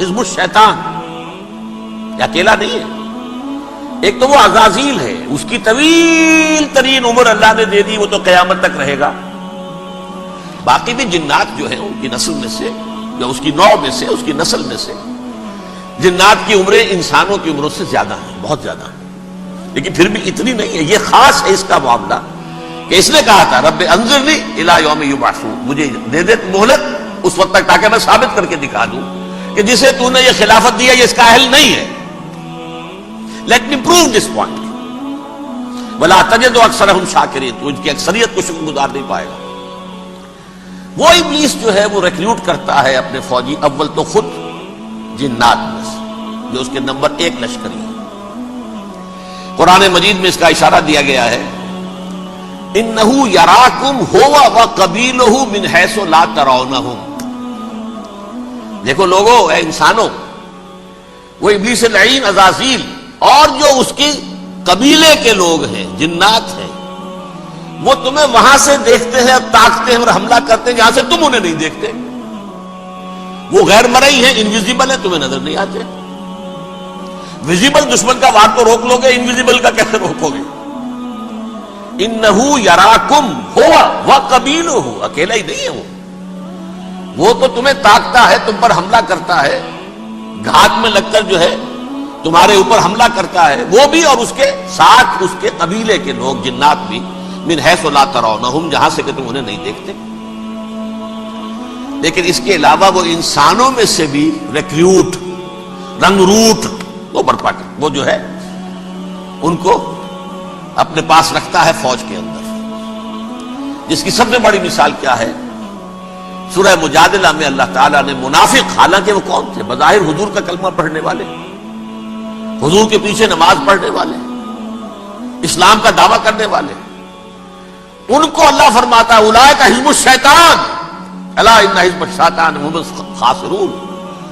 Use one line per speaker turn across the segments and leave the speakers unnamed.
حزب الشیطان یہ اکیلا نہیں ہے، ایک تو وہ عزازیل ہے، اس کی طویل ترین عمر اللہ نے دے دی، وہ تو قیامت تک رہے گا۔ باقی بھی جنات جو ہیں ان کی نسل میں سے یا اس کی نوع میں سے، اس کی نسل میں سے جنات کی عمریں انسانوں کی عمروں سے زیادہ ہیں، بہت زیادہ ہیں، لیکن پھر بھی اتنی نہیں ہے۔ یہ خاص ہے اس کا معاملہ کہ اس نے کہا تھا رب انظرنی الی یوم یبعثون، مجھے دے دے مہلت اس وقت تک تاکہ میں ثابت کر کے دکھا دوں کہ جسے تو نے یہ خلافت دیا یہ اس کا اہل نہیں ہے۔ Let me prove this point ولا تجد اکثرہم شاکرین، تو ان کی اکثریت کو شکر گزار نہیں پائے گا۔ وہ ابلیس جو ہے وہ ریکروٹ کرتا ہے اپنے فوجی، اول تو خود جنات میں سے جو اس کے نمبر 1 لشکری ہے۔ قرآن مجید میں اس کا اشارہ دیا گیا ہے انہ یراکم ہو وقبیلہ من حیث لا ترونہم۔ دیکھو لوگو، اے انسانوں، وہ ابلیس لعین عزازیل اور جو اس کی قبیلے کے لوگ ہیں، جنات ہیں، وہ تمہیں وہاں سے دیکھتے ہیں اور تاکتے ہیں اور حملہ کرتے ہیں جہاں سے تم انہیں نہیں دیکھتے۔ وہ غیر مرئی ہیں، انویزیبل ہیں، تمہیں نظر نہیں آتے۔ ویزیبل دشمن کا وار تو روک لو گے، انویزیبل کا کیسے روکو گے؟ انہ یراکم ہوا وقبیلہ، اکیلا ہی نہیں ہے وہ تو تمہیں تاکتا ہے، تم پر حملہ کرتا ہے، گھات میں لگ کر جو ہے تمہارے اوپر حملہ کرتا ہے، وہ بھی اور اس کے ساتھ اس کے قبیلے کے لوگ جنات بھی، من حیث لا ترونہم، جہاں سے کہ تم انہیں نہیں دیکھتے۔ لیکن اس کے علاوہ وہ انسانوں میں سے بھی ریکریوٹ، رنگ روٹ، وہ برپا کر وہ جو ہے ان کو اپنے پاس رکھتا ہے فوج کے اندر، جس کی سب سے بڑی مثال کیا ہے؟ سورہ مجادلہ میں اللہ تعالیٰ نے منافق، حالانکہ وہ کون تھے؟ بظاہر حضور کا کلمہ پڑھنے والے، حضور کے پیچھے نماز پڑھنے والے، اسلام کا دعویٰ کرنے والے، ان کو اللہ فرماتا ہے اولئک حزب الشیطان الا ان حزب الشیطان هم الخاسرون،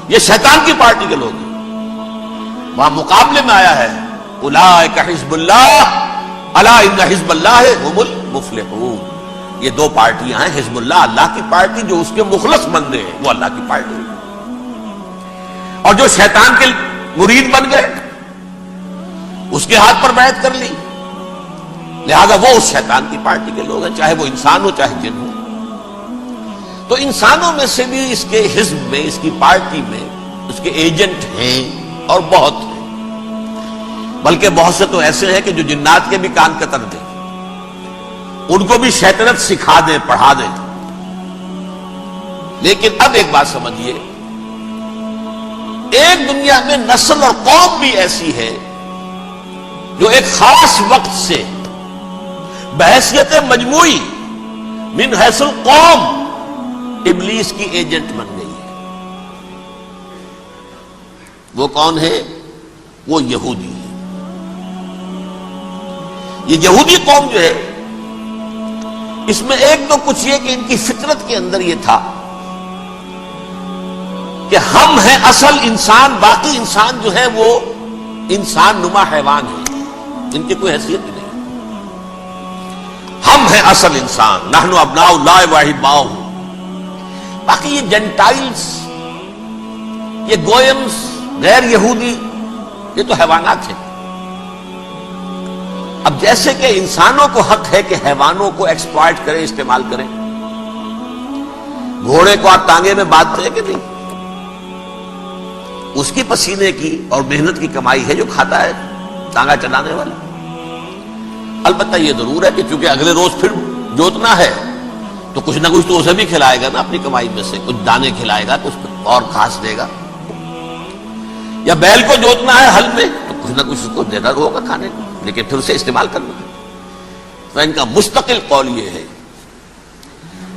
یہ شیطان کی پارٹی کے لوگ ہیں۔ وہاں مقابلے میں آیا ہے اولئک حزب اللہ الا ان حزب اللہ هم المفلحون، یہ دو پارٹیاں ہیں، حزب اللہ اللہ کی پارٹی جو اس کے مخلص بندے ہیں، وہ اللہ کی پارٹی، اور جو شیطان کے مرید بن گئے اس کے ہاتھ پر بیعت کر لی، لہذا وہ اس شیطان کی پارٹی کے لوگ ہیں، چاہے وہ انسان ہو چاہے جن ہو۔ تو انسانوں میں سے بھی اس کے حزب میں، اس کی پارٹی میں اس کے ایجنٹ ہیں اور بہت ہیں، بلکہ بہت سے تو ایسے ہیں کہ جو جنات کے بھی کان کتر دیں، ان کو بھی شیطنت سکھا دیں، پڑھا دیں۔ لیکن اب ایک بات سمجھیے، ایک دنیا میں نسل اور قوم بھی ایسی ہے جو ایک خاص وقت سے بحیثیت مجموعی من حیث القوم ابلیس کی ایجنٹ بن گئی ہے۔ وہ کون ہے؟ وہ یہودی ہے۔ یہ یہودی قوم جو ہے، اس میں ایک تو کچھ یہ کہ ان کی فطرت کے اندر یہ تھا کہ ہم ہیں اصل انسان، باقی انسان جو ہے وہ انسان نما حیوان ہے، ان کی کوئی حیثیت نہیں۔ ہم ہیں اصل انسان، نحن ابناء اللہ واحباؤہ۔ باقی یہ جنٹائلز، یہ گوئمز، غیر یہودی، یہ تو حیوانات ہیں۔ اب جیسے کہ انسانوں کو حق ہے کہ حیوانوں کو ایکسپلائٹ کریں، استعمال کریں، گھوڑے کو آپ ٹانگے میں باندھتے ہیں کہ نہیں؟ اس کی پسینے کی اور محنت کی کمائی ہے جو کھاتا ہے ٹانگا چلانے والا۔ البتہ یہ ضرور ہے کہ چونکہ اگلے روز پھر جوتنا ہے تو کچھ نہ کچھ تو اسے بھی کھلائے گا نا، اپنی کمائی میں سے کچھ دانے کھلائے گا، کچھ اور گھاس دے گا، یا بیل کو جوتنا ہے ہل میں تو کچھ نہ کچھ اس کو دینا ہوگا کھانے کو، لیکن پھر اسے استعمال کرنا ہے۔ تو ان کا مستقل قول یہ ہے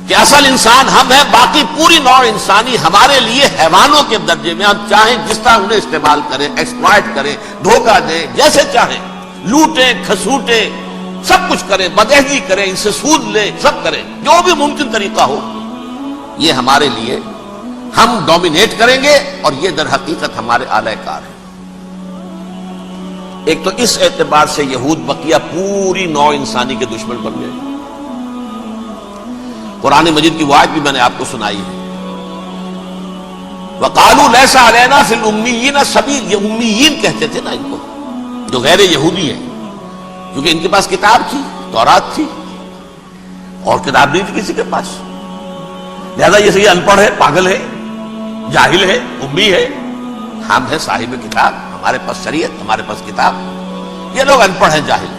کہ اصل انسان ہم ہیں، باقی پوری نوع انسانی ہمارے لیے حیوانوں کے درجے میں، ہم چاہیں جس طرح انہیں استعمال کریں، ایکسپلائٹ کریں، دھوکہ دیں، جیسے چاہیں، لوٹیں، کھسوٹیں، سب کچھ کریں، بدہضی کریں، ان سے سود لیں، سب کریں، جو بھی ممکن طریقہ ہو، یہ ہمارے لیے ہم ڈومینیٹ کریں گے، اور یہ در حقیقت ہمارے اعلی کار ہیں۔ ایک تو اس اعتبار سے یہود بقیہ پوری نوع انسانی کے دشمن بن گئے۔ قرآن مجید کی وہ آیت بھی میں نے آپ کو سنائی ہے وقالوا لیس علینا فی الامیین سبیل، یہ امیین کہتے تھے نا ان کو جو غیر یہودی ہیں، کیونکہ ان کے پاس کتاب تھی، تورات تھی، اور کتاب نہیں تھی کسی کے پاس، لہذا یہ ان پڑھ ہے، پاگل ہے، جاہل ہے، امی ہے، ہم ہیں صاحب کتاب، ہمارے پاس شریعت، ہمارے پاس کتاب، یہ لوگ ان پڑھ ہیں، جاہل ہیں۔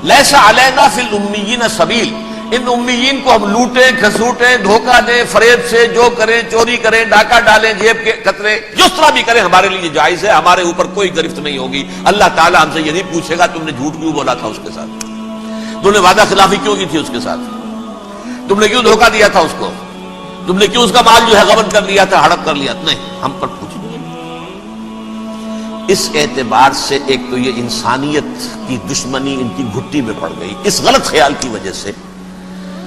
لیس علینا فی الامیین سبیل، ان امیین کو ہم لوٹیں، کھسوٹیں، دھوکہ دیں، فریب سے جو کریں، چوری کریں، ڈاکہ ڈالیں، جیب کے قطرے، جس طرح بھی کریں ہمارے لیے جائز ہے، ہمارے اوپر کوئی گرفت نہیں ہوگی۔ اللہ تعالیٰ ہم سے یہ نہیں پوچھے گا تم نے جھوٹ کیوں بولا تھا اس کے ساتھ، تم نے وعدہ خلافی کیوں کی تھی اس کے ساتھ، تم نے کیوں دھوکہ دیا تھا اس کو، تم نے کیوں اس کا مال جو ہے غبن کر لیا تھا، ہڑپ کر لیا تھا، نہیں، ہم پر پوچھیں گے۔ اس اعتبار سے ایک تو یہ انسانیت کی دشمنی ان کی گھٹی میں پڑ گئی، اس غلط خیال کی وجہ سے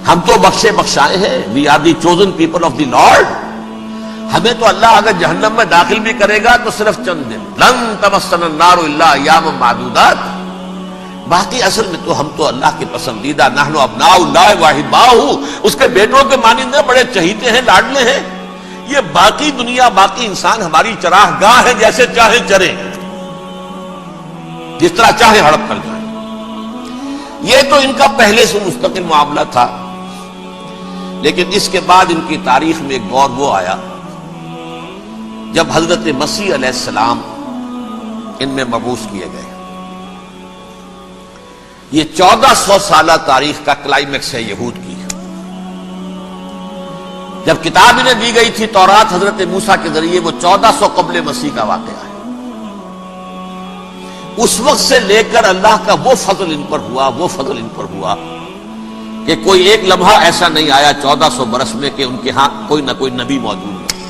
ہم تو بخشے بخشائے ہیں، we are the chosen people of the Lord, ہمیں تو اللہ اگر جہنم میں داخل بھی کرے گا تو صرف چند دن، لن تمسنا النار الا ایاما معدودات، باقی اصل میں تو ہم تو اللہ کے پسندیدہ، نحن ابناء اللہ واحباؤہ، اس کے بیٹوں کے مانند بڑے چہیتے ہیں، لاڈلے ہیں، یہ باقی دنیا، باقی انسان ہماری چراہ گاہ ہے، جیسے چاہے چریں، جس طرح چاہے ہڑپ کر جائیں۔ یہ تو ان کا پہلے سے مستقل معاملہ تھا، لیکن اس کے بعد ان کی تاریخ میں ایک دور وہ آیا جب حضرت مسیح علیہ السلام ان میں مبعوث کیے گئے۔ یہ 1400 سالہ تاریخ کا کلائمیکس ہے یہود کی۔ جب کتاب انہیں دی گئی تھی تورات حضرت موسیٰ کے ذریعے، وہ 1400 قبل مسیح کا واقعہ ہے۔ اس وقت سے لے کر اللہ کا وہ فضل ان پر ہوا، وہ فضل ان پر ہوا کہ کوئی ایک لمحہ ایسا نہیں آیا 1400 برس میں کہ ان کے ہاں کوئی نہ کوئی نبی موجود نہیں۔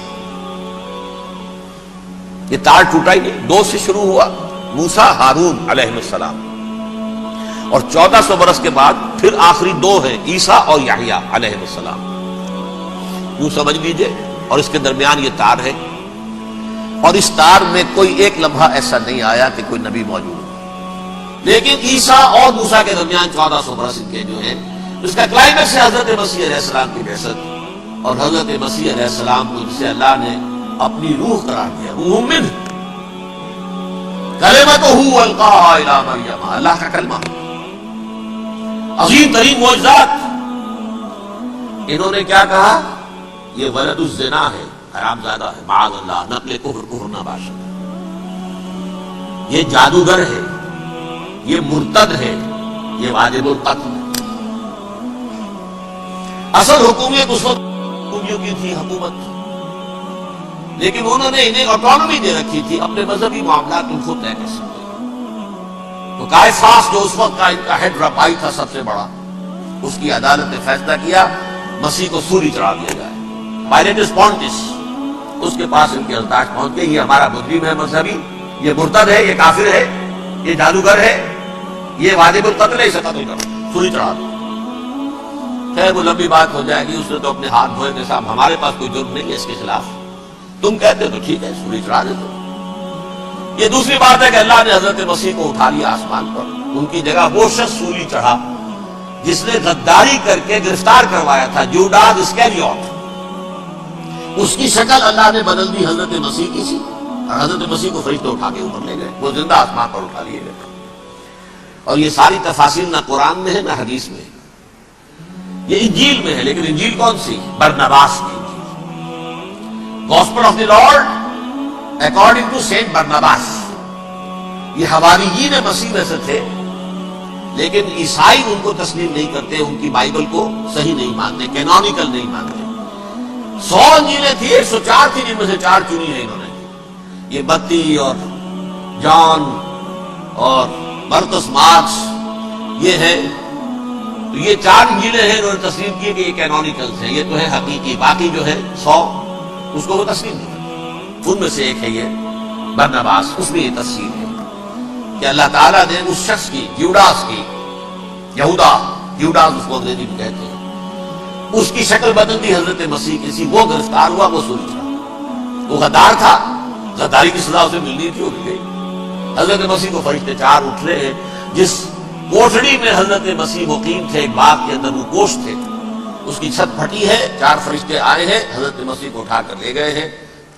یہ تار ٹوٹا ہی نہیں، 2 سے شروع ہوا، موسیٰ، ہارون علیہ السلام، اور 1400 برس کے بعد پھر آخری 2 ہیں، عیسیٰ اور یحییٰ علیہ السلام، یوں سمجھ لیجئے، اور اس کے درمیان یہ تار ہے، اور اس تار میں کوئی ایک لمحہ ایسا نہیں آیا کہ کوئی نبی موجود ہو۔ لیکن عیسیٰ اور موسیٰ کے درمیان 1400 برس ان کے جو ہیں، اس کا کلائمیکس ہے حضرت مسیح علیہ السلام کی بعثت، اور حضرت مسیح علیہ السلام کو جسے اللہ نے اپنی روح قرار دیا، روح منہ، کلمتہ القاها الی مریم، اللہ کا کلمہ، عظیم ترین معجزات۔ انہوں نے کیا کہا؟ یہ ولد الزنا ہے، حرام زادہ ہے، معاذ اللہ، نقل کفر نہ باشد، یہ جادوگر ہے، یہ مرتد ہے، یہ واجب القتل ہے۔ اصل حکومت اس وقت حکومتوں کی تھی حکومت، لیکن انہوں نے انہیں آٹونومی دے رکھی تھی، اپنے مذہبی معاملات ان خود طے کر سکتے۔ تو کائفاس جو اس وقت کا ان کا ہیڈ رپائی تھا سب سے بڑا، اس کی عدالت نے فیصلہ کیا مسیح کو سولی چڑھا دیا جائے۔ پائلیٹس پونٹس، اس کے پاس ان کے ارتاش پہنچ گئے، یہ ہمارا مجرم ہے مذہبی، یہ مرتد ہے، یہ کافر ہے، یہ جادوگر ہے، یہ واجب القتل ہے، اسے قتل کرو، سولی چڑھا دو۔ خیر وہ لمبی بات ہو جائے گی، اس نے تو اپنے ہاتھ دھوئے کہ صاحب ہمارے پاس کوئی جرم نہیں ہے اس کے خلاف، تم کہتے تو ٹھیک ہے سولی چڑھا دے دو۔ یہ دوسری بات ہے کہ اللہ نے حضرت مسیح کو اٹھا لیا آسمان پر، ان کی جگہ وہ شخص سولی چڑھا جس نے غداری کر کے گرفتار کروایا تھا، جوڈاس اسکریوٹ، اس کی شکل اللہ نے بدل دی حضرت مسیح کی سی، اور حضرت مسیح کو فرشتے اٹھا کے اوپر لے گئے، وہ زندہ آسمان پر اٹھا لیے گئے۔ اور یہ ساری تفاصیل نہ قرآن میں ہے نہ حدیث میں ہے، یہ انجیل میں ہے، لیکن انجیل کون سی؟ برناباس کی انجیل، gospel of the Lord according to Saint Barnabas. یہ حواریین مسیح میں سے تھے، لیکن عیسائی ان کو تسلیم نہیں کرتے، ان کی بائبل کو صحیح نہیں مانتے، کینونیکل نہیں مانتے۔ 100 انجیلیں تھی، 104 تھی، جن میں سے 4 چنی ہیں انہوں نے، یہ بتی اور جان اور مرقس مارکس، یہ ہے، تو یہ 4 انجیلیں ہیں، انہوں نے تسلیم کی کہ یہ کینونیکلز ہیں، یہ تو ہے حقیقی، باقی جو ہے 100 اس کو وہ تسلیم نہیں کرتے۔ ان میں سے ایک ہے یہ برناباس، اس میں یہ تفصیل ہے کہ اللہ تعالیٰ نے اس شخص کی، جیوڈاس کی، یہودا، جیوڈاس اس کو انگریزی میں کہتے ہیں، اس کی شکل بدل دی حضرت مسیح کی سی، وہ گرفتار ہوا، وہ سولی چڑھا، وہ غدار تھا، غداری کی سزا اسے ملنی تھی، وہ مل گئی۔ حضرت مسیح کو فرشتے 4 اٹھلے ہیں، جس کوٹڑی میں حضرت مسیح مقیم تھے، ایک باغ کے اندر وہ کوشت تھے، اس کی چھت پھٹی ہے، 4 فرشتے آئے ہیں، حضرت مسیح کو اٹھا کر لے گئے ہیں،